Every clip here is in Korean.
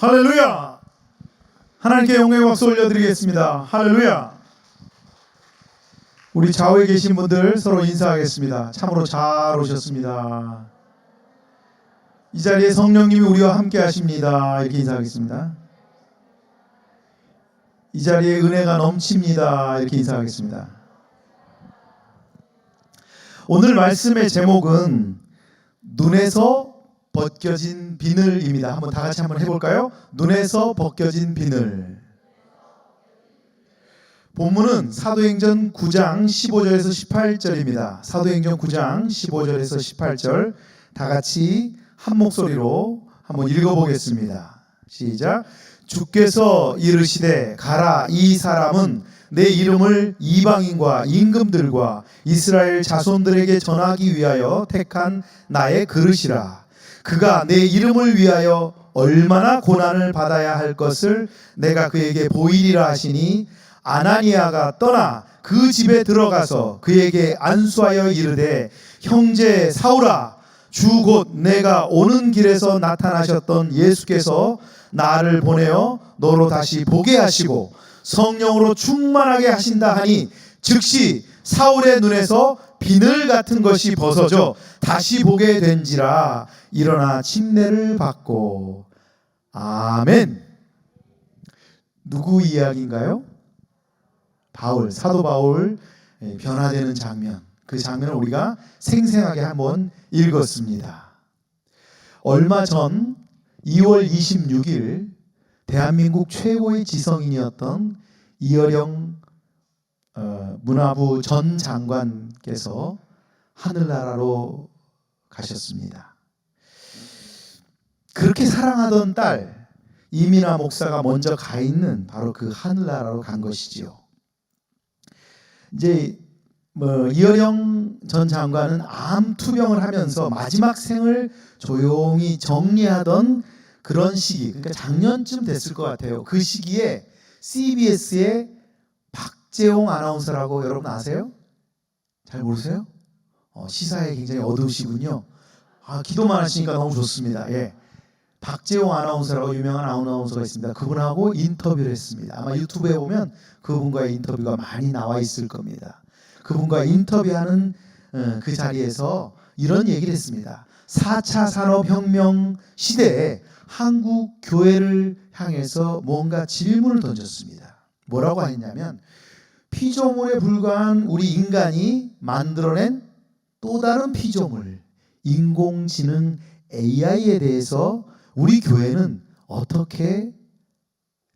할렐루야! 하나님께 영광의 박수 올려드리겠습니다. 할렐루야! 우리 좌우에 계신 분들 서로 인사하겠습니다. 참으로 잘 오셨습니다. 이 자리에 성령님이 우리와 함께 하십니다. 이렇게 인사하겠습니다. 이 자리에 은혜가 넘칩니다. 이렇게 인사하겠습니다. 오늘 말씀의 제목은 눈에서 벗겨진 비늘입니다. 한번 다 같이 한번 해볼까요? 눈에서 벗겨진 비늘. 본문은 사도행전 9장 15절에서 18절입니다. 사도행전 9장 15절에서 18절 다 같이 한 목소리로 한번 읽어보겠습니다. 시작. 주께서 이르시되 가라, 이 사람은 내 이름을 이방인과 임금들과 이스라엘 자손들에게 전하기 위하여 택한 나의 그릇이라. 그가 내 이름을 위하여 얼마나 고난을 받아야 할 것을 내가 그에게 보이리라 하시니, 아나니아가 떠나 그 집에 들어가서 그에게 안수하여 이르되, 형제 사울아, 주 곧 내가 오는 길에서 나타나셨던 예수께서 나를 보내어 너로 다시 보게 하시고 성령으로 충만하게 하신다 하니, 즉시 사울의 눈에서 비늘 같은 것이 벗어져 다시 보게 된지라. 일어나 침례를 받고. 아멘. 누구 이야기인가요? 바울, 사도 바울 변화되는 장면. 그 장면을 우리가 생생하게 한번 읽었습니다. 얼마 전 2월 26일 대한민국 최고의 지성인이었던 이어령 문화부 전 장관께서 하늘나라로 가셨습니다. 그렇게 사랑하던 딸 이민아 목사가 먼저 가 있는 바로 그 하늘나라로 간 것이지요. 이제 이어령 전 장관은 암 투병을 하면서 마지막 생을 조용히 정리하던 그런 시기, 그러니까 작년쯤 됐을 것 같아요. 그 시기에 CBS의 박재홍 아나운서라고 여러분 아세요? 잘 모르세요? 시사에 굉장히 어두우시군요. 기도만 하시니까 너무 좋습니다. 예. 박재홍 아나운서라고 유명한 아나운서가 있습니다. 그분하고 인터뷰를 했습니다. 아마 유튜브에 보면 그분과의 인터뷰가 많이 나와 있을 겁니다. 그분과 인터뷰하는 그 자리에서 이런 얘기를 했습니다. 4차 산업혁명 시대에 한국 교회를 향해서 뭔가 질문을 던졌습니다. 뭐라고 했냐면, 피조물에 불과한 우리 인간이 만들어낸 또 다른 피조물, 인공지능 AI에 대해서 우리 교회는 어떻게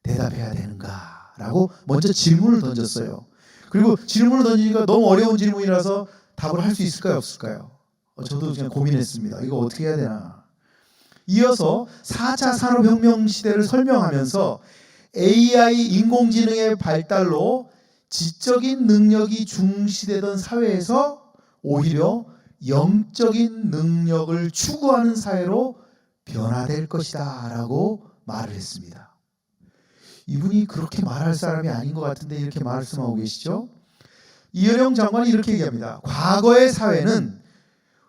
대답해야 되는가라고 먼저 질문을 던졌어요. 그리고 질문을 던지니까 너무 어려운 질문이라서 답을 할 수 있을까요, 없을까요? 저도 그냥 고민했습니다. 이거 어떻게 해야 되나. 이어서 4차 산업혁명 시대를 설명하면서 AI 인공지능의 발달로 지적인 능력이 중시되던 사회에서 오히려 영적인 능력을 추구하는 사회로 변화될 것이다 라고 말을 했습니다. 이분이 그렇게 말할 사람이 아닌 것 같은데 이렇게 말씀하고 계시죠? 이어령 장관이 이렇게 얘기합니다. 과거의 사회는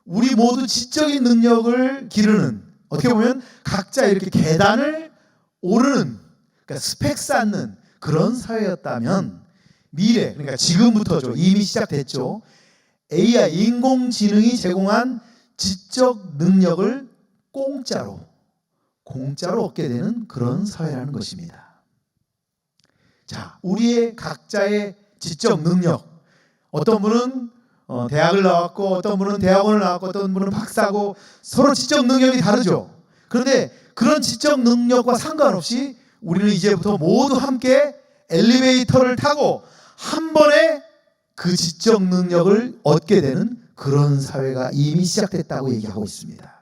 우리 모두 지적인 능력을 기르는, 어떻게 보면 각자 이렇게 계단을 오르는, 그러니까 스펙 쌓는 그런 사회였다면, 미래, 그러니까 지금부터죠. 이미 시작됐죠. AI, 인공지능이 제공한 지적 능력을 공짜로 얻게 되는 그런 사회라는 것입니다. 자, 우리의 각자의 지적 능력, 어떤 분은 대학을 나왔고, 어떤 분은 대학원을 나왔고, 어떤 분은 박사고, 서로 지적 능력이 다르죠. 그런데 그런 지적 능력과 상관없이 우리는 이제부터 모두 함께 엘리베이터를 타고 한 번에 그 지적 능력을 얻게 되는 그런 사회가 이미 시작됐다고 얘기하고 있습니다.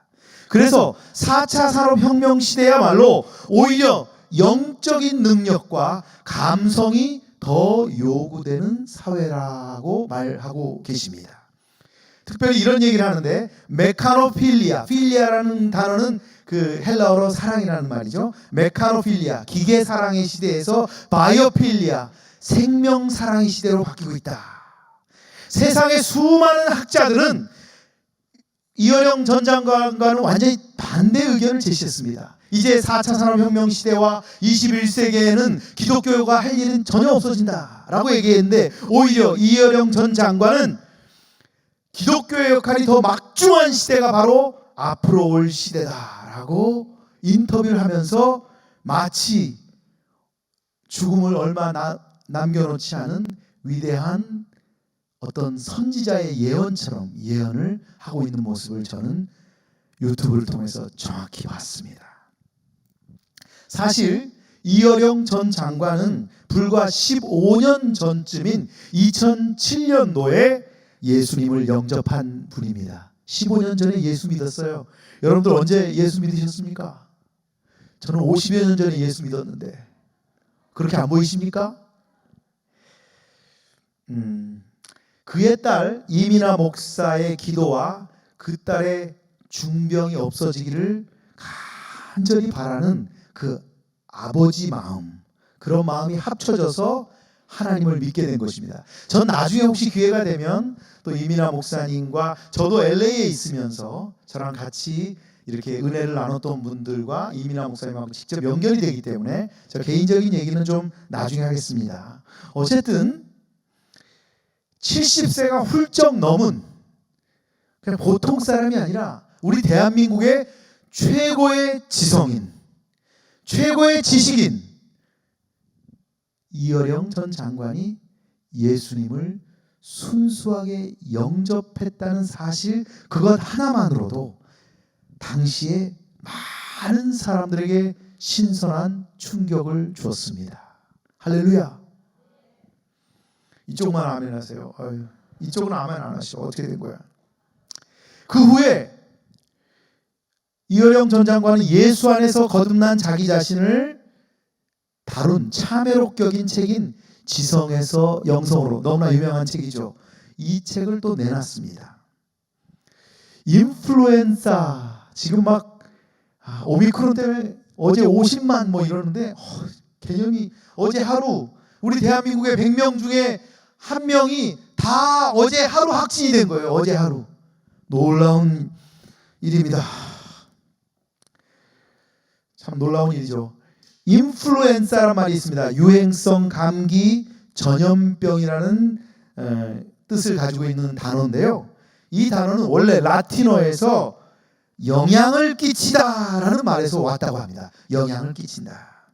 그래서 4차 산업혁명 시대야말로 오히려 영적인 능력과 감성이 더 요구되는 사회라고 말하고 계십니다. 특별히 이런 얘기를 하는데, 메카노필리아, 필리아라는 단어는 그 헬라어로 사랑이라는 말이죠. 메카노필리아, 기계 사랑의 시대에서 바이오필리아, 생명 사랑의 시대로 바뀌고 있다. 세상의 수많은 학자들은 이어령 전 장관과는 완전히 반대 의견을 제시했습니다. 이제 4차 산업혁명 시대와 21세기에는 기독교가 할 일은 전혀 없어진다라고 얘기했는데, 오히려 이어령 전 장관은 기독교의 역할이 더 막중한 시대가 바로 앞으로 올 시대다라고 인터뷰를 하면서 마치 죽음을 얼마 남겨놓지 않은 위대한 어떤 선지자의 예언처럼 예언을 하고 있는 모습을 저는 유튜브를 통해서 정확히 봤습니다. 사실 이어령 전 장관은 불과 15년 전쯤인 2007년도에 예수님을 영접한 분입니다. 15년 전에 예수 믿었어요. 여러분들 언제 예수 믿으셨습니까? 저는 50여 년 전에 예수 믿었는데 그렇게 안 보이십니까? 그의 딸 이민아 목사의 기도와 그 딸의 중병이 없어지기를 간절히 바라는 그 아버지 마음, 그런 마음이 합쳐져서 하나님을 믿게 된 것입니다. 전 나중에 혹시 기회가 되면 또 이민아 목사님과 저도 LA에 있으면서 저랑 같이 이렇게 은혜를 나눴던 분들과 이민아 목사님하고 직접 연결이 되기 때문에 저 개인적인 얘기는 좀 나중에 하겠습니다. 어쨌든 70세가 훌쩍 넘은 그냥 보통 사람이 아니라 우리 대한민국의 최고의 지성인, 최고의 지식인 이어령 전 장관이 예수님을 순수하게 영접했다는 사실, 그것 하나만으로도 당시에 많은 사람들에게 신선한 충격을 주었습니다. 할렐루야. 이쪽만 아멘 하세요. 이쪽은 아멘 안 하시죠. 어떻게 된 거야? 그 후에 이어령 전 장관은 예수 안에서 거듭난 자기 자신을 다룬 참회로 격인 책인 지성에서 영성으로, 너무나 유명한 책이죠. 이 책을 또 내놨습니다. 인플루엔사 지금 막 오미크론 때문에 어제 50만 뭐 이러는데 개념이 어제 하루 우리 대한민국의 100명 중에 한 명이 다 어제 하루 확진이 된 거예요. 어제 하루. 놀라운 일입니다. 참 놀라운 일이죠. 인플루엔사라는 말이 있습니다. 유행성 감기 전염병이라는 뜻을 가지고 있는 단어인데요. 이 단어는 원래 라틴어에서 영향을 끼치다라는 말에서 왔다고 합니다. 영향을 끼친다.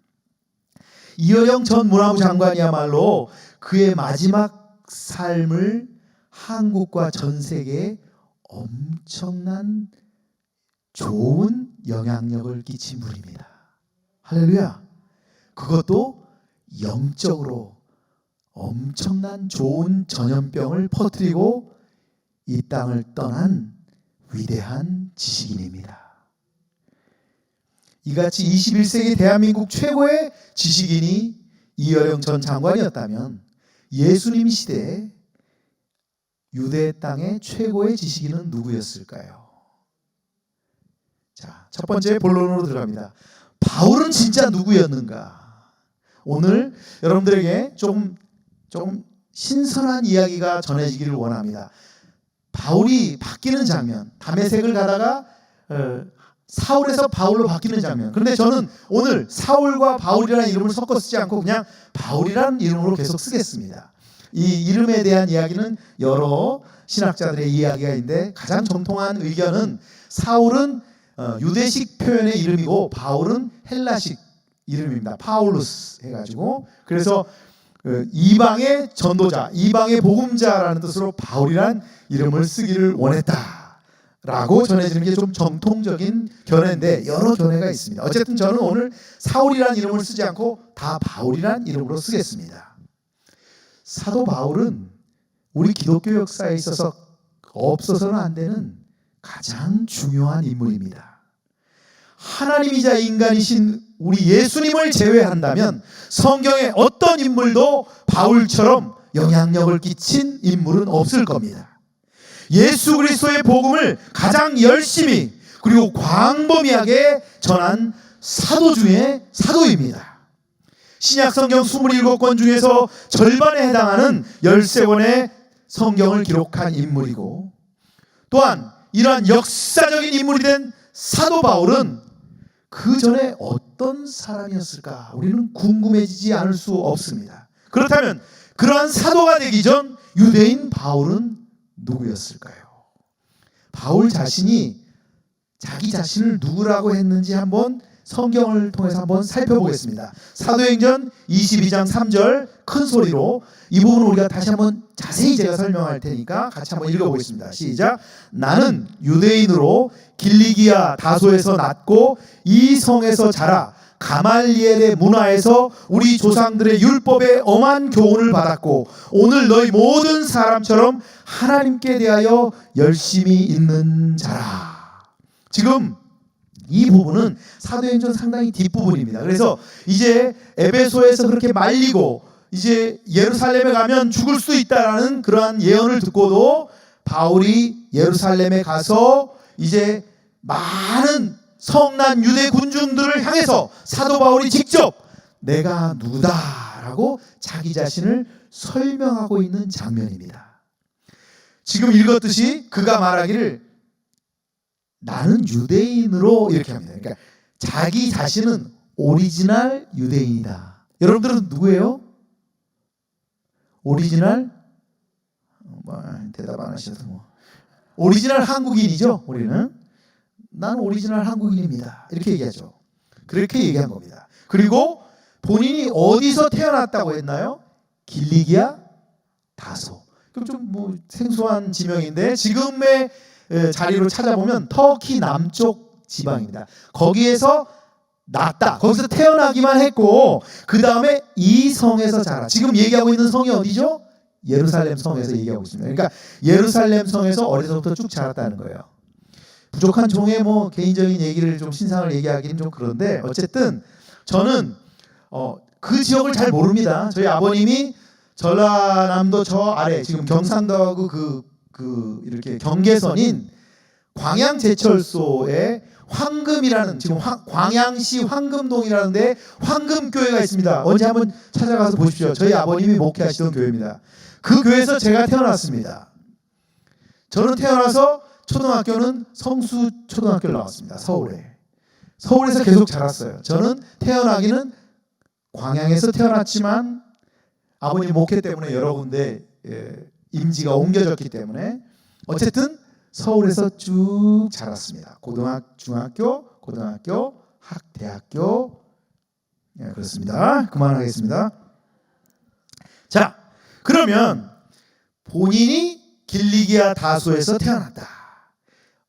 이어령 전 문화부 장관이야말로 그의 마지막 삶을 한국과 전 세계에 엄청난 좋은 영향력을 끼친 분입니다. 할렐루야. 그것도 영적으로 엄청난 좋은 전염병을 퍼뜨리고 이 땅을 떠난 위대한 지식인입니다. 이같이 21세기 대한민국 최고의 지식인이 이어령 전 장관이었다면 예수님 시대에 유대 땅의 최고의 지식인은 누구였을까요? 자, 첫 번째 본론으로 들어갑니다. 바울은 진짜 누구였는가? 오늘 여러분들에게 조금 신선한 이야기가 전해지기를 원합니다. 바울이 바뀌는 장면, 다메섹을 가다가 사울에서 바울로 바뀌는 장면. 그런데 저는 오늘 사울과 바울이라는 이름을 섞어 쓰지 않고 그냥 바울이라는 이름으로 계속 쓰겠습니다. 이 이름에 대한 이야기는 여러 신학자들의 이야기가 있는데 가장 정통한 의견은 사울은 유대식 표현의 이름이고 바울은 헬라식 이름입니다. 파울루스 해가지고, 그래서 이방의 전도자, 이방의 복음자라는 뜻으로 바울이란 이름을 쓰기를 원했다라고 전해지는 게 좀 정통적인 견해인데 여러 견해가 있습니다. 어쨌든 저는 오늘 사울이란 이름을 쓰지 않고 다 바울이란 이름으로 쓰겠습니다. 사도 바울은 우리 기독교 역사에 있어서 없어서는 안 되는 가장 중요한 인물입니다. 하나님이자 인간이신 우리 예수님을 제외한다면 성경의 어떤 인물도 바울처럼 영향력을 끼친 인물은 없을 겁니다. 예수 그리스도의 복음을 가장 열심히 그리고 광범위하게 전한 사도 중에 사도입니다. 신약 성경 27권 중에서 절반에 해당하는 13권의 성경을 기록한 인물이고, 또한 이러한 역사적인 인물이 된 사도 바울은 그 전에 어떤 사람이었을까? 우리는 궁금해지지 않을 수 없습니다. 그렇다면 그러한 사도가 되기 전 유대인 바울은 누구였을까요? 바울 자신이 자기 자신을 누구라고 했는지 한번 성경을 통해서 한번 살펴보겠습니다. 사도행전 22장 3절 큰 소리로 이 부분을 우리가 다시 한번 자세히 제가 설명할 테니까 같이 한번 읽어보겠습니다. 시작. 나는 유대인으로 길리기아 다소에서 났고 이 성에서 자라 가말리엘의 문화에서 우리 조상들의 율법에 엄한 교훈을 받았고 오늘 너희 모든 사람처럼 하나님께 대하여 열심히 있는 자라. 지금 이 부분은 사도행전 상당히 뒷부분입니다. 그래서 이제 에베소에서 그렇게 말리고 이제 예루살렘에 가면 죽을 수 있다라는 그러한 예언을 듣고도 바울이 예루살렘에 가서 이제 많은 성난 유대 군중들을 향해서 사도 바울이 직접 내가 누구다라고 자기 자신을 설명하고 있는 장면입니다. 지금 읽었듯이 그가 말하기를 나는 유대인으로 이렇게 합니다. 그러니까 자기 자신은 오리지널 유대인이다. 여러분들은 누구예요? 오리지널? 대답 안 하셔도 뭐. 오리지널 한국인이죠. 우리는 나는 오리지널 한국인입니다. 이렇게 얘기하죠. 그렇게 얘기한 겁니다. 그리고 본인이 어디서 태어났다고 했나요? 길리기아 다소. 그럼 좀 뭐 생소한 지명인데 지금의 자리로 찾아보면 터키 남쪽 지방입니다. 거기에서 났다. 거기서 태어나기만 했고 그 다음에 이 성에서 자라. 지금 얘기하고 있는 성이 어디죠? 예루살렘 성에서 얘기하고 있습니다. 그러니까 예루살렘 성에서 어려서부터 쭉 자랐다는 거예요. 부족한 종의 뭐 개인적인 얘기를 좀 신상을 얘기하기는 좀 그런데 어쨌든 저는 그 지역을 잘 모릅니다. 저희 아버님이 전라남도 저 아래 지금 경상도하고 그 이렇게 경계선인 광양제철소에 황금이라는 지금 광양시 황금동이라는 데 황금교회가 있습니다. 언제 한번 찾아가서 보십시오. 저희 아버님이 목회하시던 교회입니다. 그 교회에서 제가 태어났습니다. 저는 태어나서 초등학교는 성수초등학교를 나왔습니다. 서울에서 계속 자랐어요. 저는 태어나기는 광양에서 태어났지만 아버님 목회 때문에 여러 군데 임지가 옮겨졌기 때문에 어쨌든 서울에서 쭉 자랐습니다. 중학교, 고등학교, 대학교. 그렇습니다. 그만하겠습니다. 자, 그러면 본인이 길리기아 다소에서 태어났다.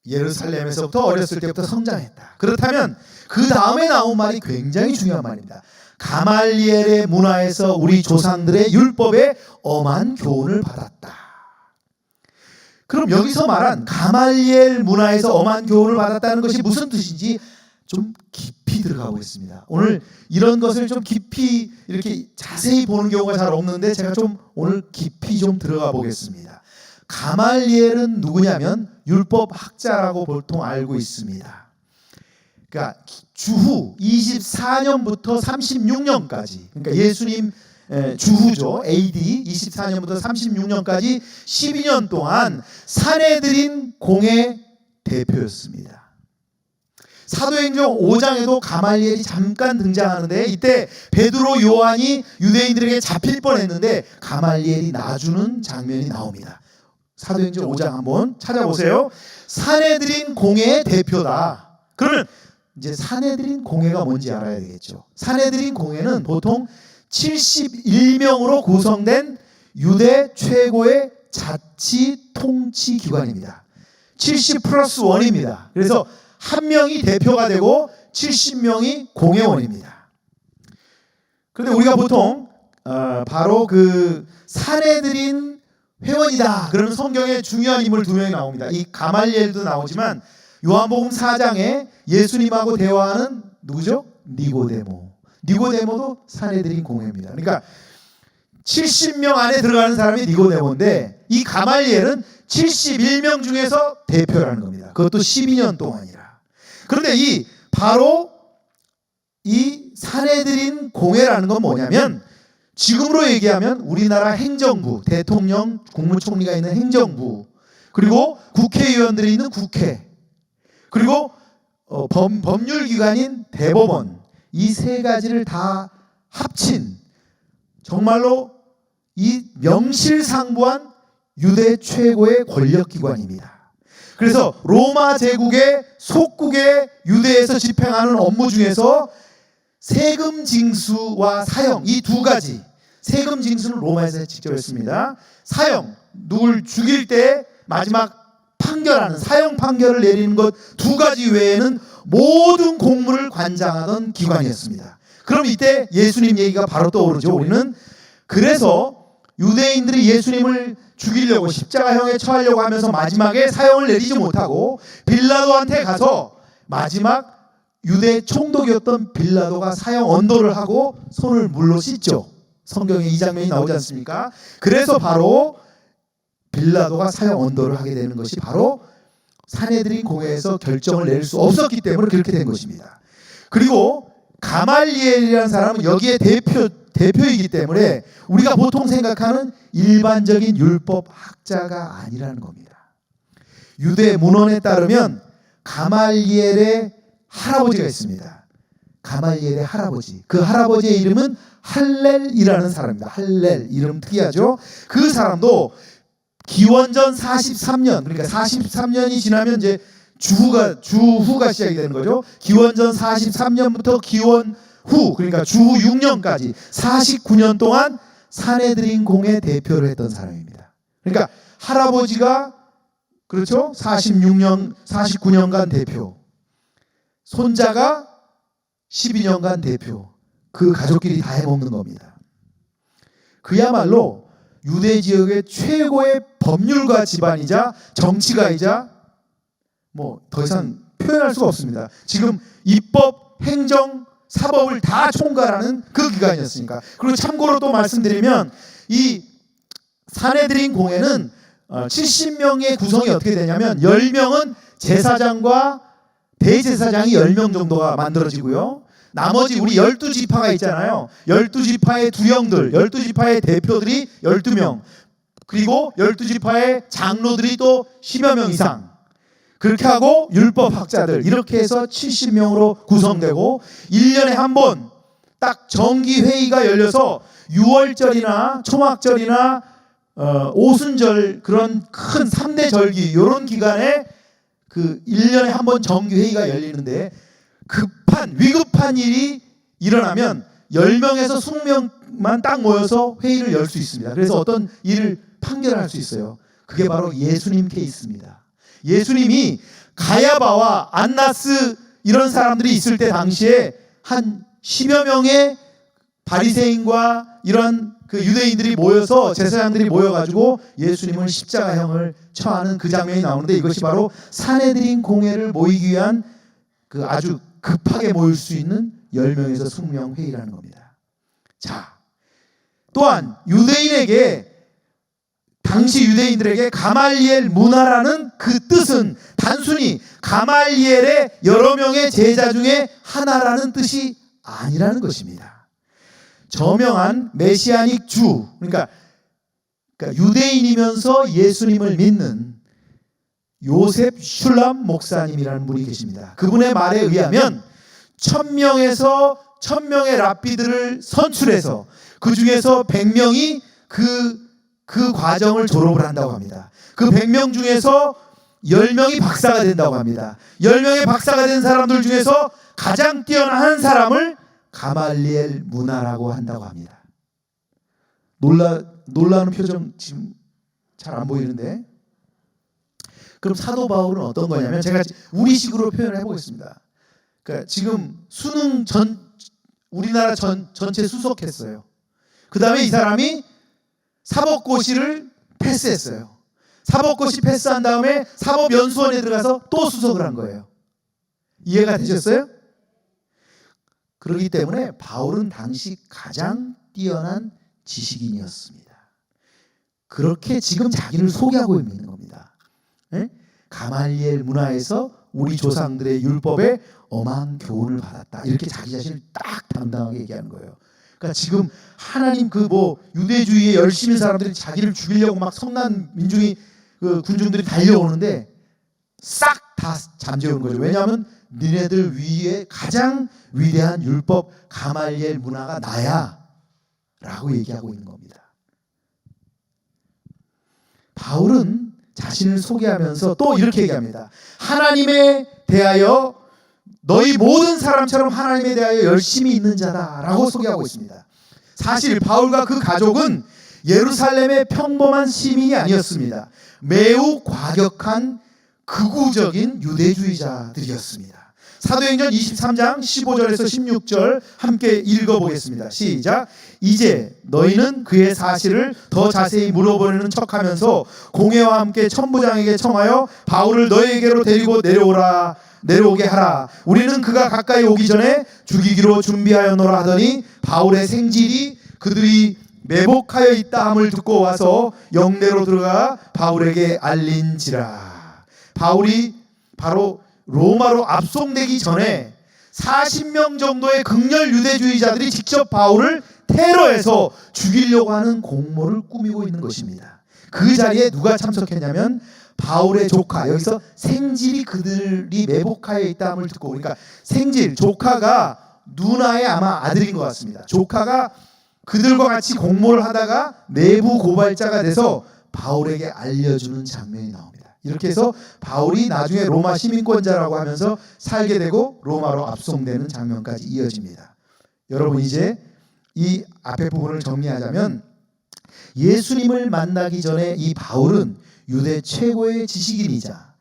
예루살렘에서부터 어렸을 때부터 성장했다. 그렇다면 그 다음에 나온 말이 굉장히 중요한 말입니다. 가말리엘의 문화에서 우리 조상들의 율법에 엄한 교훈을 받았다. 그럼 여기서 말한 가말리엘 문화에서 엄한 교훈을 받았다는 것이 무슨 뜻인지 좀 깊이 들어가고 있습니다. 오늘 이런 것을 좀 깊이 이렇게 자세히 보는 경우가 잘 없는데 제가 좀 오늘 깊이 좀 들어가 보겠습니다. 가말리엘은 누구냐면 율법 학자라고 보통 알고 있습니다. 그러니까 주후 24년부터 36년까지 그러니까 예수님 주후죠. AD 24년부터 36년까지 12년 동안 산헤드린 공의 대표였습니다. 사도행전 5장에도 가말리엘이 잠깐 등장하는데 이때 베드로 요한이 유대인들에게 잡힐 뻔했는데 가말리엘이 놔주는 장면이 나옵니다. 사도행전 5장 한번 찾아보세요. 산헤드린 공회의 대표다. 그러면 이제 산헤드린 공회가 뭔지 알아야 되겠죠. 산헤드린 공회는 보통 71명으로 구성된 유대 최고의 자치 통치 기관입니다. 70 플러스 1입니다. 그래서 한 명이 대표가 되고 70명이 공회원입니다. 그런데 우리가 보통 바로 그 산헤드린 회원이다. 그러면 성경에 중요한 인물 두 명이 나옵니다. 이 가말리엘도 나오지만 요한복음 4장에 예수님하고 대화하는 누구죠? 니고데모도 산헤드린 공회입니다. 그러니까 70명 안에 들어가는 사람이 니고데모인데 이 가말리엘은 71명 중에서 대표라는 겁니다. 그것도 12년 동안이라. 그런데 바로 이 산헤드린 공회라는 건 뭐냐면 지금으로 얘기하면 우리나라 행정부, 대통령, 국무총리가 있는 행정부 그리고 국회의원들이 있는 국회, 그리고 법률기관인 대법원, 이 세 가지를 다 합친 정말로 이 명실상부한 유대 최고의 권력기관입니다. 그래서 로마 제국의 속국의 유대에서 집행하는 업무 중에서 세금 징수와 사형, 이 두 가지, 세금 징수는 로마에서 직접 했습니다. 사형, 누굴 죽일 때 마지막 판결하는 사형 판결을 내리는 것 두 가지 외에는 모든 공무를 관장하던 기관이었습니다. 그럼 이때 예수님 얘기가 바로 떠오르죠. 우리는 그래서 유대인들이 예수님을 죽이려고 십자가형에 처하려고 하면서 마지막에 사형을 내리지 못하고 빌라도한테 가서 마지막 유대 총독이었던 빌라도가 사형 언도를 하고 손을 물로 씻죠. 성경에 이 장면이 나오지 않습니까? 그래서 바로 빌라도가 사형 언도를 하게 되는 것이 바로 산헤드린 공회에서 결정을 낼 수 없었기 때문에 그렇게 된 것입니다. 그리고 가말리엘이라는 사람은 여기에 대표이기 때문에 우리가 보통 생각하는 일반적인 율법학자가 아니라는 겁니다. 유대 문헌에 따르면 가말리엘의 할아버지가 있습니다. 가말리엘의 할아버지, 그 할아버지의 이름은 할렐이라는 사람입니다. 할렐, 이름 특이하죠. 그 사람도 기원전 43년, 그러니까 43년이 지나면 이제 주후가 시작이 되는 거죠. 기원전 43년부터 기원후, 그러니까 주후 6년까지 49년 동안 산헤드린 공회 대표를 했던 사람입니다. 그러니까 할아버지가 그렇죠? 49년간 대표, 손자가 12년간 대표, 그 가족끼리 다 해먹는 겁니다. 그야말로 유대 지역의 최고의 법률가 집안이자 정치가이자 뭐 더 이상 표현할 수가 없습니다. 지금 입법, 행정, 사법을 다 총괄하는 그 기관이었으니까. 그리고 참고로 또 말씀드리면 이 산헤드린 공회는 70명의 구성이 어떻게 되냐면 10명은 제사장과 대제사장이 10명 정도가 만들어지고요. 나머지 우리 12지파가 있잖아요. 12지파의 두령들, 12지파의 대표들이 12명, 그리고 12지파의 장로들이 또 10여 명 이상, 그렇게 하고 율법학자들, 이렇게 해서 70명으로 구성되고 1년에 한 번 딱 정기회의가 열려서 6월절이나 초막절이나 오순절, 그런 큰 3대 절기, 이런 기간에 그 1년에 한 번 정기회의가 열리는데 위급한 일이 일어나면 10명에서 20명만 딱 모여서 회의를 열 수 있습니다. 그래서 어떤 일을 판결할 수 있어요. 그게 바로 예수님 케이스입니다. 예수님이 가야바와 안나스 이런 사람들이 있을 때 당시에 한 10여 명의 바리새인과 이런 그 유대인들이 모여서, 제사장들이 모여가지고 예수님을 십자가형을 처하는 그 장면이 나오는데, 이것이 바로 산헤드린 공회를 모이기 위한 그 아주 급하게 모일 수 있는 10명에서 20명 회의라는 겁니다. 자, 또한 당시 유대인들에게 가말리엘 문화라는 그 뜻은 단순히 가말리엘의 여러 명의 제자 중에 하나라는 뜻이 아니라는 것입니다. 저명한 메시아닉 주, 그러니까 유대인이면서 예수님을 믿는 요셉 슐람 목사님이라는 분이 계십니다. 그분의 말에 의하면 1000명의 랍비들을 선출해서 그 중에서 100명이 그 과정을 졸업을 한다고 합니다. 그 100명 중에서 10명이 박사가 된다고 합니다. 10명의 박사가 된 사람들 중에서 가장 뛰어난 사람을 가말리엘 문화라고 한다고 합니다. 놀라는 표정 지금 잘 안 보이는데, 그럼 사도 바울은 어떤 거냐면, 제가 우리식으로 표현을 해보겠습니다. 그러니까 지금 수능 우리나라 전체 수석했어요. 그 다음에 이 사람이 사법고시를 패스했어요. 사법고시 패스한 다음에 사법연수원에 들어가서 또 수석을 한 거예요. 이해가 되셨어요? 그렇기 때문에 바울은 당시 가장 뛰어난 지식인이었습니다. 그렇게 지금 자기를 소개하고 있는 겁니다. 네? 가말리엘 문화에서 우리 조상들의 율법에 엄한 교훈을 받았다, 이렇게 자기 자신을 딱 당당하게 얘기하는 거예요. 그러니까 지금 하나님 유대주의에 열심인 사람들이 자기를 죽이려고 막 성난 민중이 그 군중들이 달려오는데 싹 다 잠재우는 거죠. 왜냐하면 니네들 위에 가장 위대한 율법 가말리엘 문화가 나야 라고 얘기하고 있는 겁니다. 바울은 자신을 소개하면서 또 이렇게 얘기합니다. 하나님에 대하여 너희 모든 사람처럼 하나님에 대하여 열심히 있는 자다라고 소개하고 있습니다. 사실 바울과 그 가족은 예루살렘의 평범한 시민이 아니었습니다. 매우 과격한 극우적인 유대주의자들이었습니다. 사도행전 23장 15절에서 16절 함께 읽어보겠습니다. 시작. 이제 너희는 그의 사실을 더 자세히 물어보려는 척하면서 공회와 함께 천부장에게 청하여 바울을 너희에게로 데리고 내려오게 하라. 우리는 그가 가까이 오기 전에 죽이기로 준비하였노라 하더니 바울의 생질이 그들이 매복하여 있다 함을 듣고 와서 영내로 들어가 바울에게 알린지라. 바울이 바로 로마로 압송되기 전에 40명 정도의 극렬 유대주의자들이 직접 바울을 테러해서 죽이려고 하는 공모를 꾸미고 있는 것입니다. 그 자리에 누가 참석했냐면 바울의 조카, 여기서 생질이 그들이 매복하여 있다함을 듣고, 그러니까 생질, 조카가 누나의 아마 아들인 것 같습니다. 조카가 그들과 같이 공모를 하다가 내부 고발자가 돼서 바울에게 알려주는 장면이 나옵니다. 이렇게 해서 바울이 나중에 로마 시민권자라고 하면서 살게 되고 로마로 압송되는 장면까지 이어집니다. 여러분, 이제 이 앞에 부분을 정리하자면 예수님을 만나기 전에 이 바울은 유대 최고의 지식인이자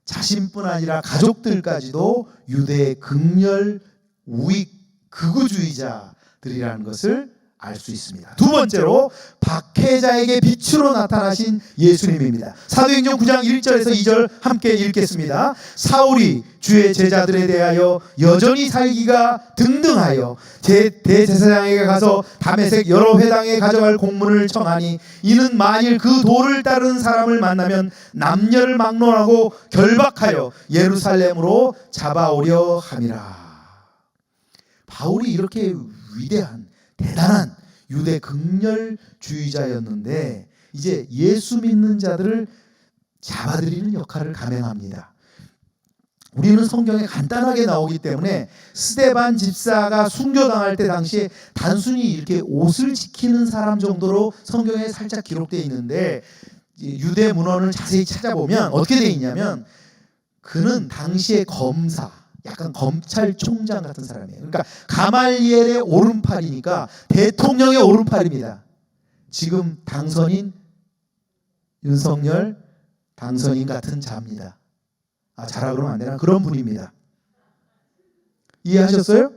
자신뿐 아니라 가족들까지도 유대의 극렬 우익 극우주의자들이라는 것을 알 수 있습니다. 두 번째로 박해자에게 빛으로 나타나신 예수님입니다. 사도행전 9장 1절에서 2절 함께 읽겠습니다. 사울이 주의 제자들에 대하여 여전히 살기가 등등하여 대제사장에게 가서 다메섹 여러 회당에 가져갈 공문을 청하니 이는 만일 그 도를 따르는 사람을 만나면 남녀를 막론하고 결박하여 예루살렘으로 잡아오려 함이라. 바울이 이렇게 위대한 대단한 유대 극렬주의자였는데 이제 예수 믿는 자들을 잡아들이는 역할을 감행합니다. 우리는 성경에 간단하게 나오기 때문에 스데반 집사가 순교당할 때 당시에 단순히 이렇게 옷을 지키는 사람 정도로 성경에 살짝 기록되어 있는데 유대 문헌을 자세히 찾아보면 어떻게 되어 있냐면 그는 당시의 검사, 약간 검찰총장 같은 사람이에요. 그러니까 가말리엘의 오른팔이니까 대통령의 오른팔입니다. 지금 당선인 윤석열 당선인 같은 자입니다. 자라 그러면 안 되나? 그런 분입니다. 이해하셨어요?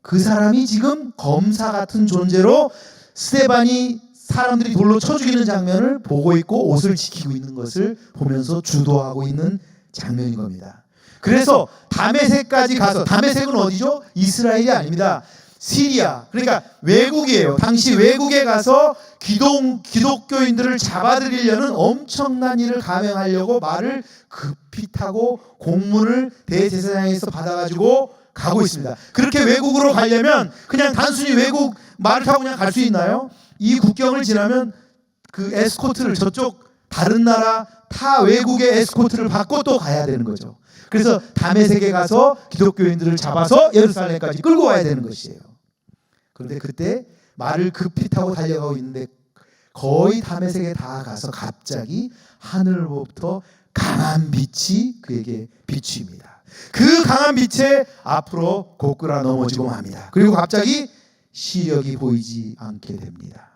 그 사람이 지금 검사 같은 존재로 스데반이 사람들이 돌로 쳐 죽이는 장면을 보고 있고 옷을 지키고 있는 것을 보면서 주도하고 있는 장면인 겁니다. 그래서 다메섹까지 가서, 다메섹은 어디죠? 이스라엘이 아닙니다. 시리아, 그러니까 외국이에요. 당시 외국에 가서 기독교인들을 잡아들이려는 엄청난 일을 감행하려고 말을 급히 타고 공문을 대제사장에서 받아가지고 가고 있습니다. 그렇게 외국으로 가려면 그냥 단순히 외국 말을 타고 그냥 갈 수 있나요? 이 국경을 지나면 그 에스코트를 저쪽 다른 나라 타 외국의 에스코트를 받고 또 가야 되는 거죠. 그래서 다메섹에 가서 기독교인들을 잡아서 예루살렘까지 끌고 와야 되는 것이에요. 그런데 그때 말을 급히 타고 달려가고 있는데 거의 다메섹에 다 가서 갑자기 하늘로부터 강한 빛이 그에게 비추입니다. 그 강한 빛에 앞으로 고꾸라 넘어지고 맙니다. 그리고 갑자기 시력이 보이지 않게 됩니다.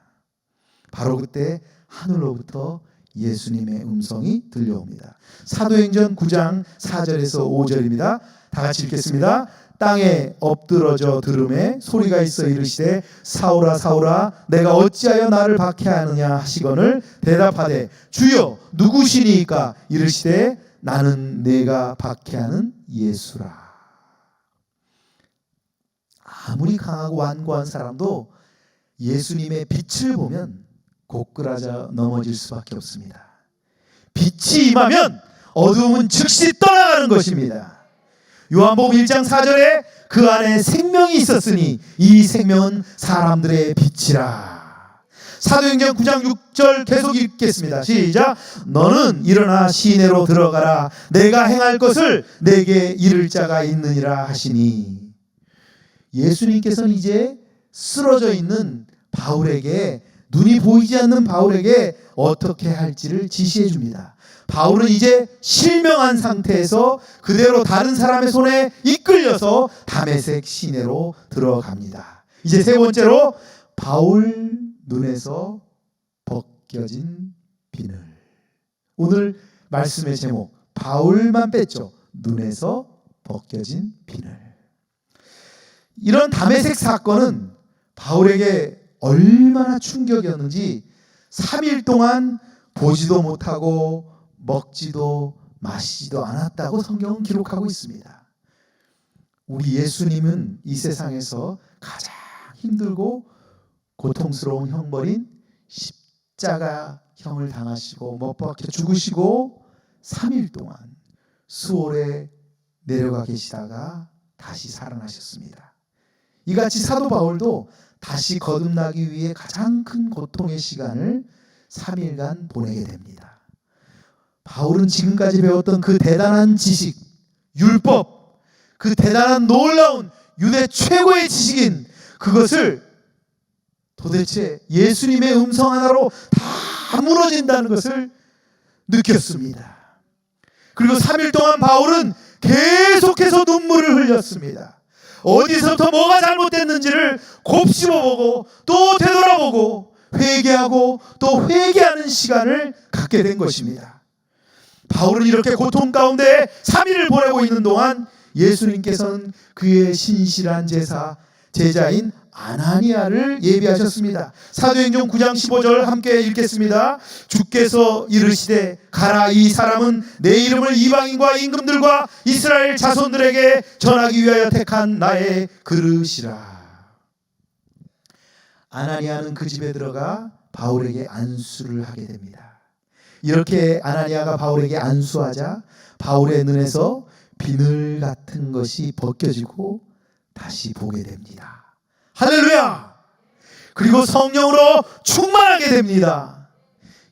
바로 그때 하늘로부터 예수님의 음성이 들려옵니다. 사도행전 9장 4절에서 5절입니다. 다 같이 읽겠습니다. 땅에 엎드러져 들음에 소리가 있어 이르시되 사울아 사울아 내가 어찌하여 나를 박해하느냐 하시거늘 대답하되 주여 누구시니까 이르시되 나는 내가 박해하는 예수라. 아무리 강하고 완고한 사람도 예수님의 빛을 보면 고꾸라져 넘어질 수밖에 없습니다. 빛이 임하면 어두움은 즉시 떠나가는 것입니다. 요한복음 1장 4절에 그 안에 생명이 있었으니 이 생명은 사람들의 빛이라. 사도행전 9장 6절 계속 읽겠습니다. 시작. 너는 일어나 시내로 들어가라. 내가 행할 것을 내게 이를 자가 있느니라 하시니. 예수님께서는 이제 쓰러져 있는 바울에게, 눈이 보이지 않는 바울에게 어떻게 할지를 지시해 줍니다. 바울은 이제 실명한 상태에서 그대로 다른 사람의 손에 이끌려서 다메섹 시내로 들어갑니다. 이제 세 번째로 바울 눈에서 벗겨진 비늘. 오늘 말씀의 제목, 바울만 뺐죠. 눈에서 벗겨진 비늘. 이런 다메섹 사건은 바울에게 얼마나 충격이었는지 3일 동안 보지도 못하고 먹지도 마시지도 않았다고 성경은 기록하고 있습니다. 우리 예수님은 이 세상에서 가장 힘들고 고통스러운 형벌인 십자가형을 당하시고 못 박혀 죽으시고 3일 동안 수월에 내려가 계시다가 다시 살아나셨습니다. 이같이 사도 바울도 다시 거듭나기 위해 가장 큰 고통의 시간을 3일간 보내게 됩니다. 바울은 지금까지 배웠던 그 대단한 지식, 율법, 그 대단한 놀라운 유대 최고의 지식인 그것을 도대체 예수님의 음성 하나로 다 무너진다는 것을 느꼈습니다. 그리고 3일 동안 바울은 계속해서 눈물을 흘렸습니다. 어디서부터 뭐가 잘못됐는지를 곱씹어보고 또 되돌아보고 회개하고 또 회개하는 시간을 갖게 된 것입니다. 바울은 이렇게 고통 가운데 3일을 보내고 있는 동안 예수님께서는 그의 신실한 제자인 아나니아를 예비하셨습니다. 사도행전 9장 15절 함께 읽겠습니다. 주께서 이르시되 가라, 이 사람은 내 이름을 이방인과 임금들과 이스라엘 자손들에게 전하기 위하여 택한 나의 그릇이라. 아나니아는 그 집에 들어가 바울에게 안수를 하게 됩니다. 이렇게 아나니아가 바울에게 안수하자 바울의 눈에서 비늘 같은 것이 벗겨지고 다시 보게 됩니다. 할렐루야! 그리고 성령으로 충만하게 됩니다.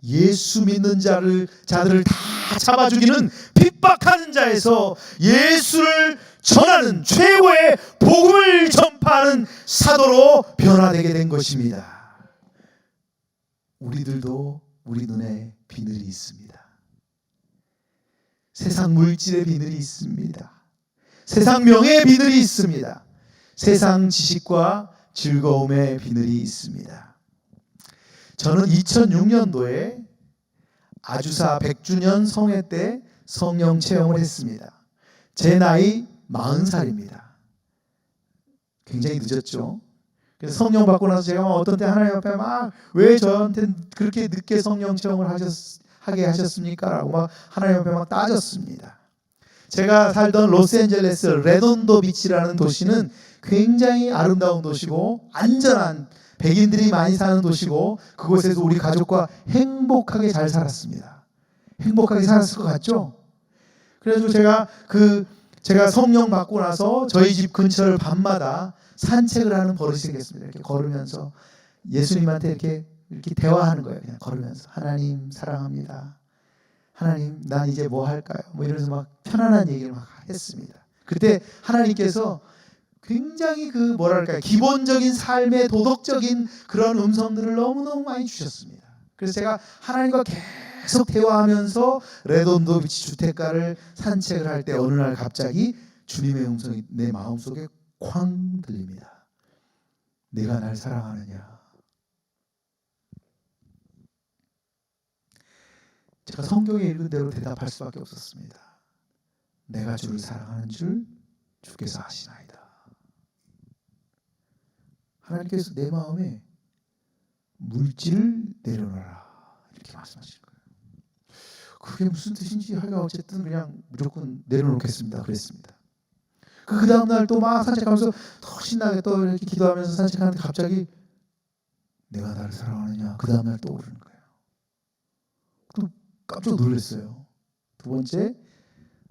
예수 믿는 자들을 다 잡아 죽이는 핍박하는 자에서 예수를 전하는 최고의 복음을 전파하는 사도로 변화되게 된 것입니다. 우리들도 우리 눈에 비늘이 있습니다. 세상 물질의 비늘이 있습니다. 세상 명예의 비늘이 있습니다. 세상 지식과 즐거움의 비늘이 있습니다. 저는 2006년도에 아주사 100주년 성회 때 성령 체험을 했습니다. 제 나이 40살입니다. 굉장히 늦었죠. 그래서 성령 받고 나서 제가 어떤 때 하나님 앞에 막 왜 저한테 그렇게 늦게 성령 체험을 하게 하셨습니까? 라고 막 하나님 앞에 막 따졌습니다. 제가 살던 로스앤젤레스 레돈도 비치라는 도시는 굉장히 아름다운 도시고 안전한 백인들이 많이 사는 도시고 그곳에서 우리 가족과 행복하게 잘 살았습니다. 행복하게 살았을 것 같죠? 그래가지고 제가 성령 받고 나서 저희 집 근처를 밤마다 산책을 하는 버릇이 생겼습니다. 이렇게 걸으면서 예수님한테 이렇게 대화하는 거예요. 그냥 걸으면서 하나님 사랑합니다. 하나님 난 이제 뭐 할까요? 뭐 이러면서 막 편안한 얘기를 막 했습니다. 그때 하나님께서 굉장히 기본적인 삶의 도덕적인 그런 음성들을 너무너무 많이 주셨습니다. 그래서 제가 하나님과 계속 대화하면서 레돈도 비치 주택가를 산책을 할 때 어느 날 갑자기 주님의 음성이 내 마음속에 쾅 들립니다. 내가 날 사랑하느냐. 제가 성경에 읽은 대로 대답할 수밖에 없었습니다. 내가 주를 사랑하는 줄 주께서 아시나이다. 하나님께서 내 마음에 물질을 내려놔라 이렇게 말씀하시는 거예요. 그게 무슨 뜻인지 하여간 어쨌든 그냥 무조건 내려놓겠습니다 그랬습니다. 그 다음 날 또 막 산책하면서 더 신나게 또 이렇게 기도하면서 산책하는데 갑자기 내가 나를 사랑하느냐 그 다음 날 또 오르는 거예요. 또 깜짝 놀랐어요. 두 번째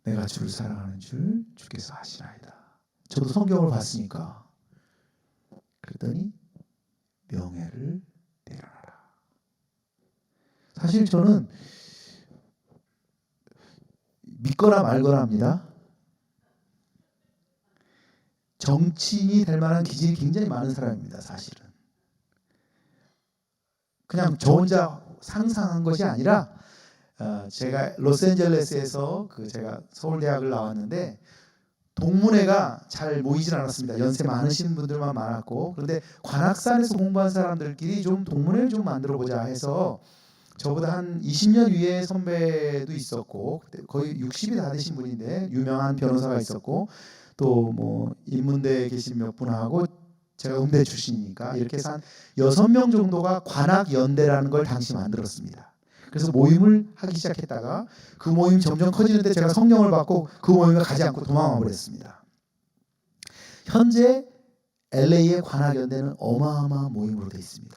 내가 주를 사랑하는 줄 주께서 아시나이다. 저도 성경을 봤으니까 그랬더니 명예를 내려놔라. 사실 저는 믿거나 말거나 합니다. 정치인이 될 만한 기질이 굉장히 많은 사람입니다. 사실은 그냥 저 혼자 상상한 것이 아니라 제가 로스앤젤레스에서 제가 서울대학을 나왔는데 동문회가 잘 모이질 않았습니다. 연세 많으신 분들만 많았고, 그런데 관악산에서 공부한 사람들끼리 좀 동문회를 좀 만들어 보자 해서 저보다 한 20년 위에 선배도 있었고, 거의 60이 다 되신 분인데 유명한 변호사가 있었고, 또 뭐 인문대에 계신 몇 분하고 제가 음대 출신이니까 이렇게 해서 한 6명 정도가 관악연대라는 걸 당시 만들었습니다. 그래서 모임을 하기 시작했다가 그 모임 점점 커지는데 제가 성령을 받고 그 모임을 가지 않고 도망와 버렸습니다. 현재 LA의 관악연대는 어마어마한 모임으로 되어 있습니다.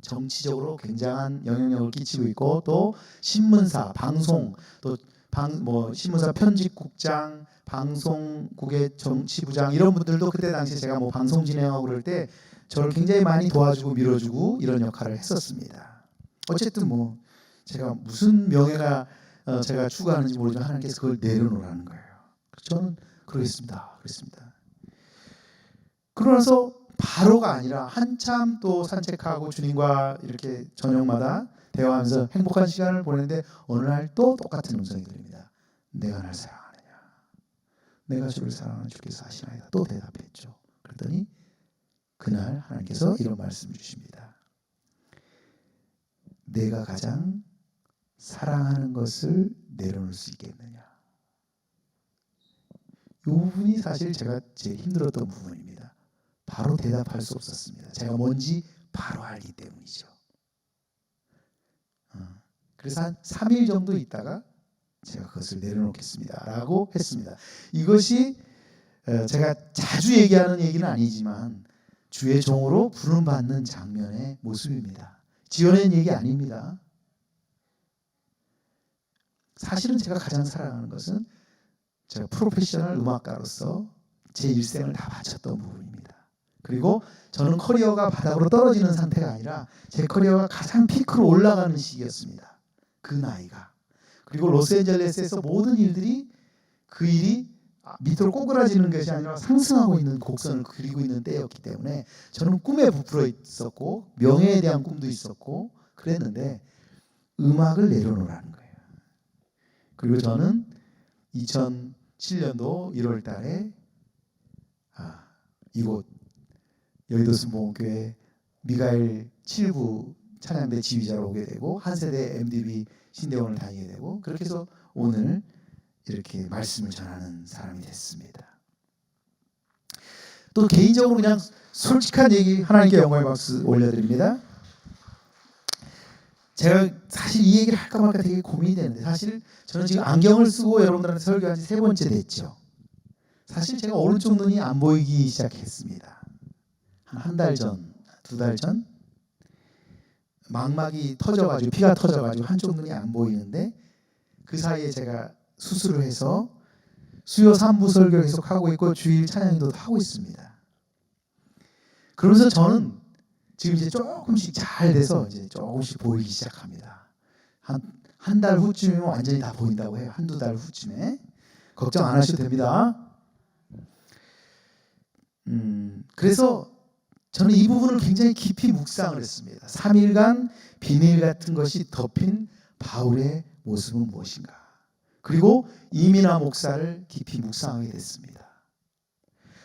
정치적으로 굉장한 영향력을 끼치고 있고, 또 신문사, 방송, 또 신문사 편집국장, 방송국의 정치부장 이런 분들도 그때 당시에 제가 뭐 방송 진행하고 그럴 때 저를 굉장히 많이 도와주고 밀어주고 이런 역할을 했었습니다. 어쨌든 뭐 제가 무슨 명예가 제가 추구하는지 모르지만 하나님께서 그걸 내려놓으라는 거예요. 저는 그러겠습니다. 그러면서 바로가 아니라 한참 또 산책하고 주님과 이렇게 저녁마다 대화하면서 행복한 시간을 보내는데 어느 날 또 똑같은 음성이 들립니다. 내가 날 사랑하느냐? 내가 주를 사랑하는 주께서 아시나이다. 또 대답했죠. 그랬더니 그날 하나님께서 이런 말씀을 주십니다. 내가 가장 사랑하는 것을 내려놓을 수 있겠느냐? 이 부분이 사실 제가 제일 힘들었던 부분입니다. 바로 대답할 수 없었습니다. 제가 뭔지 바로 알기 때문이죠. 그래서 한 3일 정도 있다가 제가 그것을 내려놓겠습니다 라고 했습니다. 이것이 제가 자주 얘기하는 얘기는 아니지만 주의 종으로 부름받는 장면의 모습입니다. 지어낸 얘기 아닙니다. 사실은 제가 가장 사랑하는 것은 제가 프로페셔널 음악가로서 제 일생을 다 바쳤던 부분입니다. 그리고 저는 커리어가 바닥으로 떨어지는 상태가 아니라 제 커리어가 가장 피크로 올라가는 시기였습니다. 그 나이가. 그리고 로스앤젤레스에서 모든 일들이 그 일이 밑으로 꼬그라지는 것이 아니라 상승하고 있는 곡선을 그리고 있는 때였기 때문에 저는 꿈에 부풀어 있었고 명예에 대한 꿈도 있었고 그랬는데 음악을 내려놓으라는 거예요. 그리고 저는 2007년도 1월 달에 이곳 여의도 순복음교회 미가엘 7부 찬양대 지휘자로 오게 되고 한 세대 MDB 신대원을 다니게 되고 그렇게 해서 오늘 이렇게 말씀을 전하는 사람이 됐습니다. 또 개인적으로 그냥 솔직한 얘기 하나님께 영광의 박수 올려드립니다. 제가 사실 이 얘기를 할까 말까 되게 고민이 되는데 사실 저는 지금 안경을 쓰고 여러분들한테 설교한 지 3번째 됐죠. 사실 제가 오른쪽 눈이 안 보이기 시작했습니다. 한 달 전, 2달 전 망막이 터져가지고 피가 터져가지고 한쪽 눈이 안 보이는데 그 사이에 제가 수술을 해서 수요 3부 설교 계속 하고 있고 주일 찬양인도도 하고 있습니다. 그러면서 저는 지금 이제 조금씩 잘 돼서 이제 조금씩 보이기 시작합니다. 한 달 후쯤이면 완전히 다 보인다고 해요. 1-2달 후쯤에. 걱정 안 하셔도 됩니다. 그래서 저는 이 부분을 굉장히 깊이 묵상을 했습니다. 3일간 비닐 같은 것이 덮인 바울의 모습은 무엇인가? 그리고 이민하 목사를 깊이 묵상하게 됐습니다.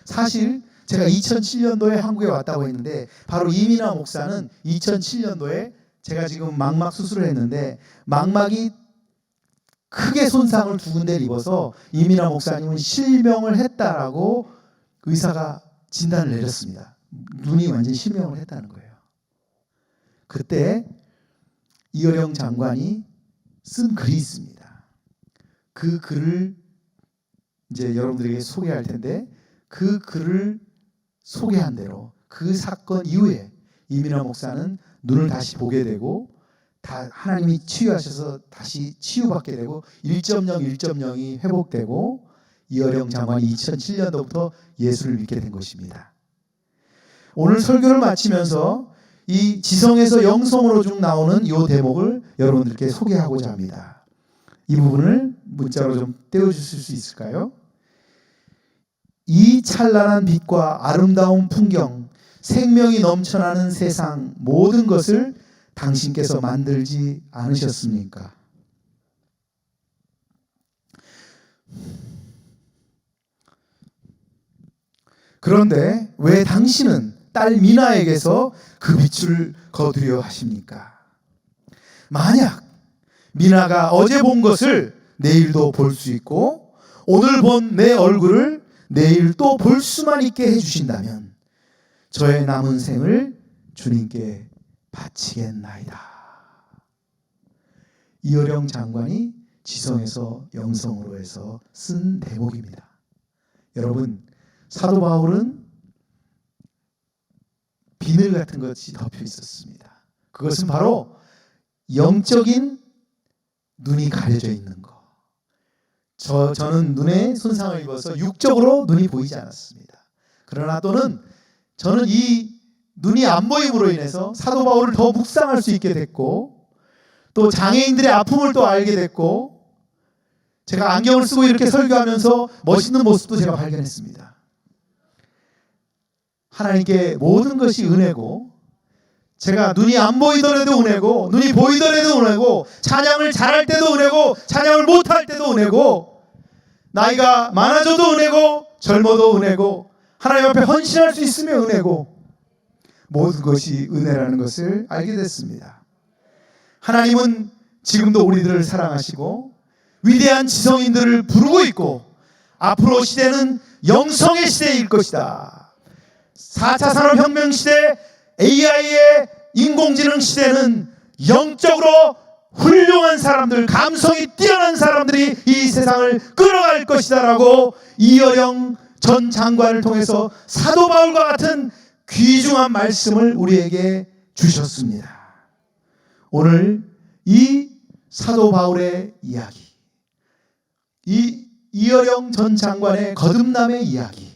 사실 제가 2007년도에 한국에 왔다고 했는데 바로 이민하 목사는 2007년도에 제가 지금 망막 수술을 했는데 망막이 크게 손상을 2군데를 입어서 이민하 목사님은 실명을 했다라고 의사가 진단을 내렸습니다. 눈이 완전히 실명을 했다는 거예요. 그때 이어령 장관이 쓴 글이 있습니다. 그 글을 이제 여러분들에게 소개할 텐데 그 글을 소개한 대로 그 사건 이후에 이민하 목사는 눈을 다시 보게 되고 다 하나님이 치유하셔서 다시 치유받게 되고 1.0이 회복되고 이어령 장관이 2007년도부터 예수를 믿게 된 것입니다. 오늘 설교를 마치면서 이 지성에서 영성으로 쭉 나오는 이 대목을 여러분들께 소개하고자 합니다. 이 부분을 문자로 좀 떼어주실 수 있을까요? 이 찬란한 빛과 아름다운 풍경, 생명이 넘쳐나는 세상 모든 것을 당신께서 만들지 않으셨습니까? 그런데 왜 당신은 딸 미나에게서 그 빛을 거두려 하십니까? 만약 미나가 어제 본 것을 내일도 볼 수 있고 오늘 본 내 얼굴을 내일 또 볼 수만 있게 해주신다면 저의 남은 생을 주님께 바치겠나이다. 이어령 장관이 지성에서 영성으로 해서 쓴 대목입니다. 여러분, 사도 바울은 비늘 같은 것이 덮여 있었습니다. 그것은 바로 영적인 눈이 가려져 있는 것. 저는 눈에 손상을 입어서 육적으로 눈이 보이지 않았습니다. 그러나 또는 저는 이 눈이 안 보임으로 인해서 사도 바울을 더 묵상할 수 있게 됐고, 또 장애인들의 아픔을 또 알게 됐고, 제가 안경을 쓰고 이렇게 설교하면서 멋있는 모습도 제가 발견했습니다. 하나님께 모든 것이 은혜고, 제가 눈이 안 보이더라도 은혜고, 눈이 보이더라도 은혜고, 찬양을 잘할 때도 은혜고, 찬양을 못할 때도 은혜고, 나이가 많아져도 은혜고, 젊어도 은혜고, 하나님 앞에 헌신할 수 있으면 은혜고, 모든 것이 은혜라는 것을 알게 됐습니다. 하나님은 지금도 우리들을 사랑하시고 위대한 지성인들을 부르고 있고, 앞으로 시대는 영성의 시대일 것이다. 4차 산업혁명 시대, AI의 인공지능 시대는 영적으로 훌륭한 사람들, 감성이 뛰어난 사람들이 이 세상을 끌어갈 것이다 라고 이어령 전 장관을 통해서 사도 바울과 같은 귀중한 말씀을 우리에게 주셨습니다. 오늘 이 사도 바울의 이야기, 이 이어령 전 장관의 거듭남의 이야기,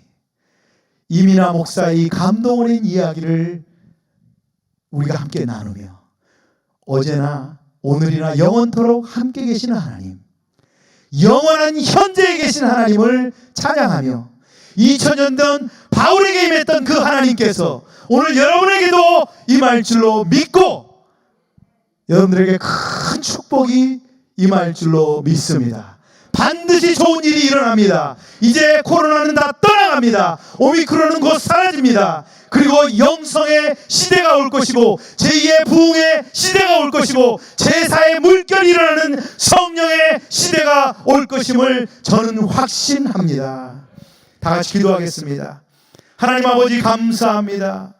이민아 목사의 감동 어린 이야기를 우리가 함께 나누며 어제나 오늘이나 영원토록 함께 계시는 하나님, 영원한 현재에 계신 하나님을 찬양하며 2000년 전 바울에게 임했던 그 하나님께서 오늘 여러분에게도 임할 줄로 믿고 여러분들에게 큰 축복이 임할 줄로 믿습니다. 반드시 좋은 일이 일어납니다. 이제 코로나는 다 떠나갑니다. 오미크론은 곧 사라집니다. 그리고 영성의 시대가 올 것이고 제2의 부흥의 시대가 올 것이고 제4의 물결이 일어나는 성령의 시대가 올 것임을 저는 확신합니다. 다 같이 기도하겠습니다. 하나님 아버지 감사합니다.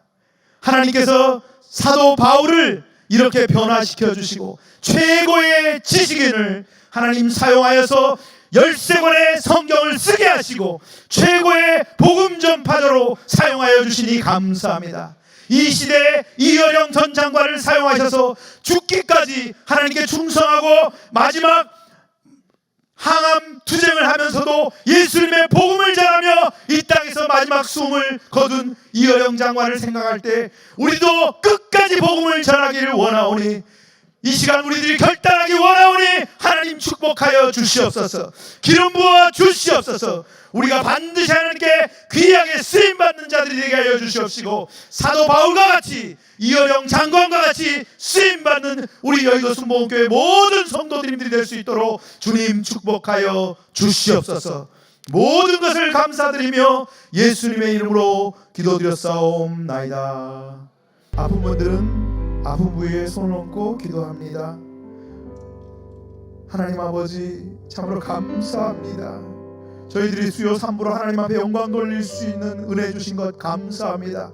하나님께서 사도 바울을 이렇게 변화시켜 주시고 최고의 지식인을 하나님 사용하여서 13권의 성경을 쓰게 하시고 최고의 복음 전파자로 사용하여 주시니 감사합니다. 이 시대에 이어령 전 장관을 사용하셔서 죽기까지 하나님께 충성하고 마지막 항암 투쟁을 하면서도 예수님의 복음을 전하며 이 땅에서 마지막 숨을 거둔 이어령 장관을 생각할 때 우리도 끝까지 복음을 전하기를 원하오니 이 시간 우리들이 결단하기 원하오니 하나님 축복하여 주시옵소서. 기름 부어 주시옵소서. 우리가 반드시 하나님께 귀하게 쓰임받는 자들이 되게 하여 주시옵시고 사도 바울과 같이 이어령 장관과 같이 쓰임받는 우리 여의도 순복음교회 모든 성도님들이 될 수 있도록 주님 축복하여 주시옵소서. 모든 것을 감사드리며 예수님의 이름으로 기도드렸사옵나이다. 아픈 분들은 아픈 부위에 손을 얹고 기도합니다. 하나님 아버지 참으로 감사합니다. 저희들이 수요 삼부로 하나님 앞에 영광 돌릴 수 있는 은혜 주신 것 감사합니다.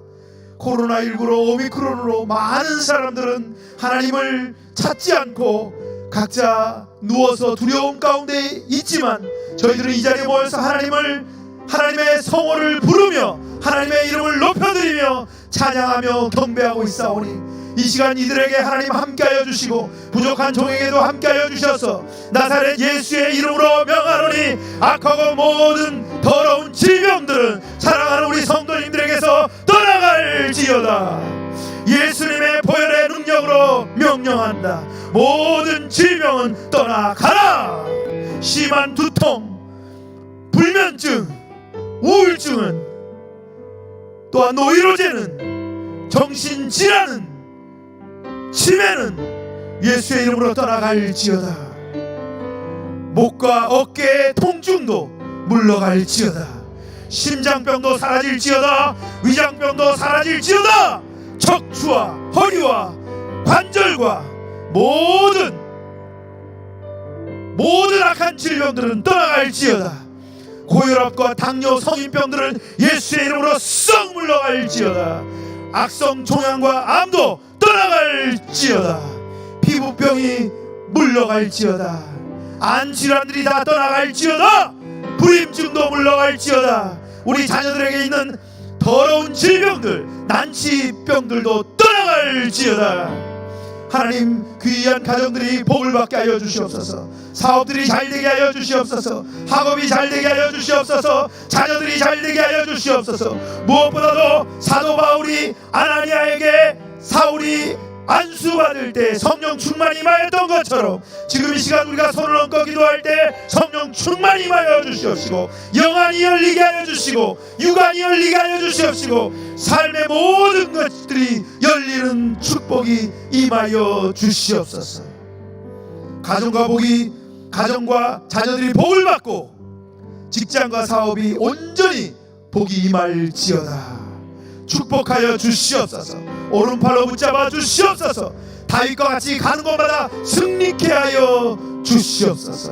코로나19로 오미크론으로 많은 사람들은 하나님을 찾지 않고 각자 누워서 두려움 가운데 있지만 저희들은 이 자리에 모여서 하나님의 성호를 부르며 하나님의 이름을 높여드리며 찬양하며 경배하고 있사오니 이 시간 이들에게 하나님 함께하여 주시고 부족한 종에게도 함께하여 주셔서 나사렛 예수의 이름으로 명하노니 악하고 모든 더러운 질병들은 사랑하는 우리 성도님들에게서 떠나갈지어다. 예수님의 보혈의 능력으로 명령한다. 모든 질병은 떠나가라. 심한 두통, 불면증, 우울증은, 또한 노이로제는, 정신질환은, 치매는 예수의 이름으로 떠나갈지어다. 목과 어깨의 통증도 물러갈지어다. 심장병도 사라질지어다. 위장병도 사라질지어다. 척추와 허리와 관절과 모든 악한 질병들은 떠나갈지어다. 고혈압과 당뇨, 성인병들은 예수의 이름으로 썩 물러갈지어다. 악성 종양과 암도 떠나갈지어다. 피부병이 물러갈지어다. 안질환들이 다 떠나갈지어다. 불임증도 물러갈지어다. 우리 자녀들에게 있는 더러운 질병들, 난치병들도 떠나갈지어다. 하나님, 귀한 가정들이 복을 받게 하여 주시옵소서. 사업들이 잘되게 하여 주시옵소서. 학업이 잘되게 하여 주시옵소서. 자녀들이 잘되게 하여 주시옵소서. 무엇보다도 사도 바울이 아나니아에게 사울이 안수받을 때 성령 충만히 임하였던 것처럼 지금 이 시간 우리가 손을 얹고 기도할 때 성령 충만히 임하여 주시옵시고, 영안이 열리게 하여 주시고, 육안이 열리게 하여 주시옵시고, 삶의 모든 것들이 열리는 축복이 임하여 주시옵소서. 가정과 자녀들이 복을 받고 직장과 사업이 온전히 복이 임할지어다. 축복하여 주시옵소서. 오른팔로 붙잡아 주시옵소서. 다윗과 같이 가는 곳마다 승리케 하여 주시옵소서.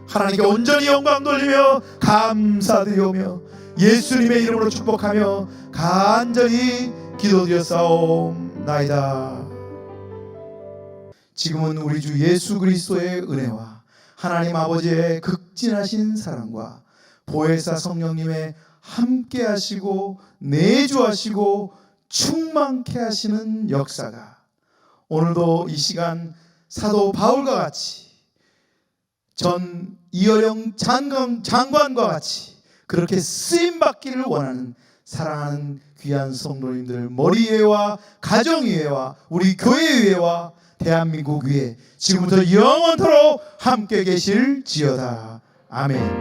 하나님께 온전히 영광 돌리며 감사드리오며 예수님의 이름으로 축복하며 간절히 기도드렸사옵나이다. 지금은 우리 주 예수 그리스도의 은혜와 하나님 아버지의 극진하신 사랑과 보혜사 성령님의 함께 하시고 내주하시고 충만케 하시는 역사가 오늘도 이 시간 사도 바울과 같이, 전 이어령 장관과 같이 그렇게 쓰임받기를 원하는 사랑하는 귀한 성도님들 머리 위에와 가정 위에와 우리 교회 위에와 대한민국 위에 지금부터 영원토록 함께 계실지어다. 아멘.